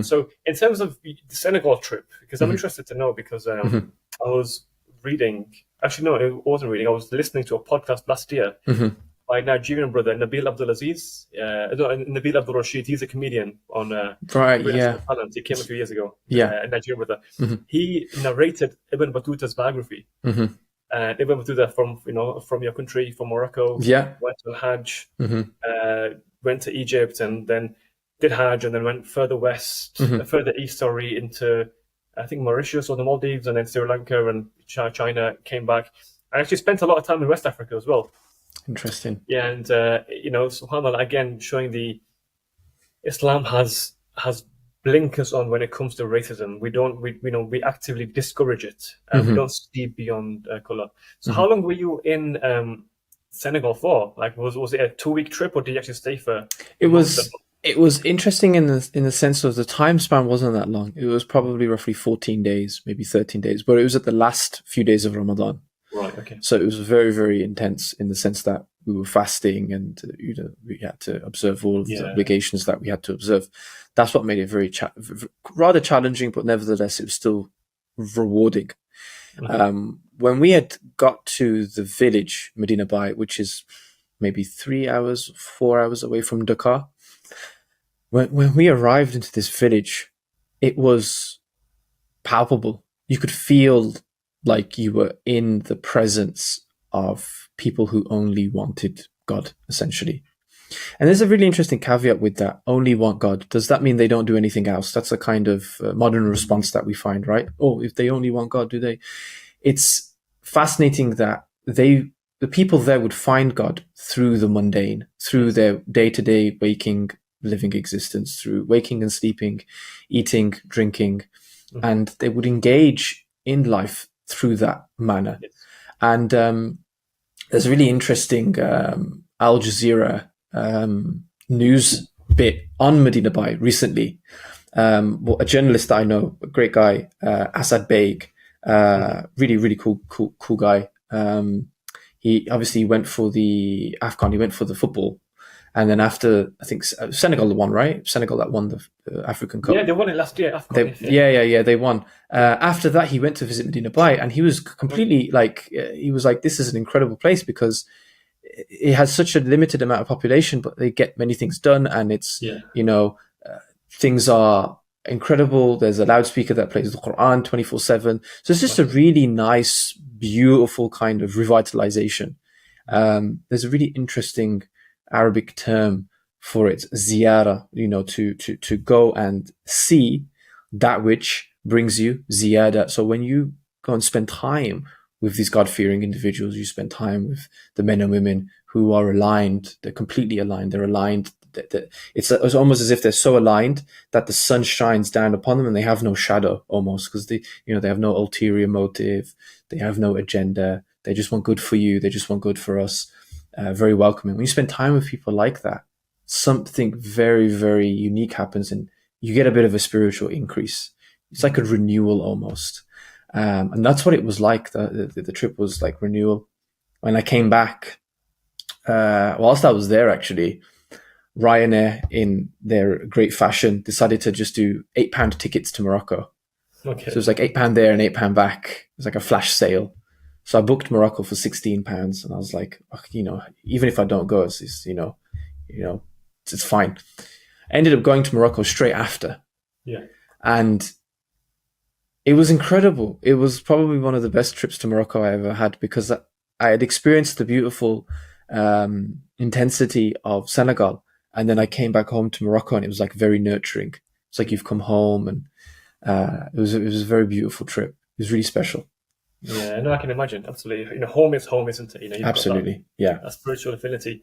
So in terms of the Senegal trip, because I'm interested to know, because I was reading, actually no, it wasn't reading, I was listening to a podcast last year by a Nigerian brother, Nabil Abdulaziz, Nabil Abdul Rashid. He's a comedian on Right, British yeah. Got Talent. He came a few years ago, Yeah. a Nigerian brother. He narrated Ibn Battuta's biography. And Ibn Battuta from your country, from Morocco, Yeah. went to Hajj, went to Egypt, and then did Hajj, and then went further west, further east, sorry, into I think Mauritius or the Maldives, and then Sri Lanka and China. Came back. I actually spent a lot of time in West Africa as well. Interesting. Yeah, and subhanAllah, again showing the Islam has blinkers on when it comes to racism. We actively discourage it. We don't see beyond color. So how long were you in Senegal for? Like, was it a 2-week trip, or did you actually stay for? It was interesting in the sense of the time span wasn't that long. It was probably roughly 14 days, maybe 13 days, but it was at the last few days of Ramadan. Right. Okay. So it was very, very intense in the sense that we were fasting, and we had to observe all of the obligations that we had to observe. That's what made it very rather challenging, but nevertheless it was still rewarding. When we had got to the village Medina Bay, which is maybe 3 hours, 4 hours away from Dakar, when we arrived into this village, it was palpable. You could feel like you were in the presence of people who only wanted God, essentially. And there's a really interesting caveat with that. Only want God. Does that mean they don't do anything else? That's a kind of modern response that we find, right? Oh, if they only want God, do they? It's fascinating that the people there would find God through the mundane, through their day-to-day waking, living existence, through waking and sleeping, eating, drinking, and they would engage in life through that manner. And there's a really interesting Al Jazeera news bit on Medina Bay recently. A journalist that I know, a great guy, Asad Baig, really, really cool guy. He obviously went for the AFCON, he went for the football. And then after, I think Senegal won, right? Senegal that won the African Cup. Yeah, they won it last year. AFCON, they won. After that, he went to visit Medina Bay, and he was completely he was like, this is an incredible place because it has such a limited amount of population, but they get many things done, and it's, things are incredible. There's a loudspeaker that plays the Qur'an 24/7. So it's just a really nice, beautiful kind of revitalization. There's a really interesting Arabic term for it, ziyara, to go and see that which brings you ziyada. So when you go and spend time with these God-fearing individuals, you spend time with the men and women who are aligned. They're completely aligned. They're aligned. It's almost as if they're so aligned that the sun shines down upon them and they have no shadow, almost, because they have no ulterior motive. They have no agenda. They just want good for you. They just want good for us. Very welcoming. When you spend time with people like that, something very, very unique happens, and you get a bit of a spiritual increase. It's like a renewal almost. And that's what it was like. The trip was like renewal. When I came back, whilst I was there, actually, Ryanair, in their great fashion, decided to just do £8 tickets to Morocco. Okay. So it was like £8 there and £8 back. It was like a flash sale. So I booked Morocco for £16, and I was like, even if I don't go, it's fine. I ended up going to Morocco straight after. Yeah. And it was incredible. It was probably one of the best trips to Morocco I ever had, because I had experienced the beautiful intensity of Senegal, and then I came back home to Morocco, and it was like very nurturing. It's like you've come home, and it was a very beautiful trip. It was really special. Yeah, no, I can imagine. Absolutely. Home is home, isn't it? You've absolutely. got that spiritual affinity.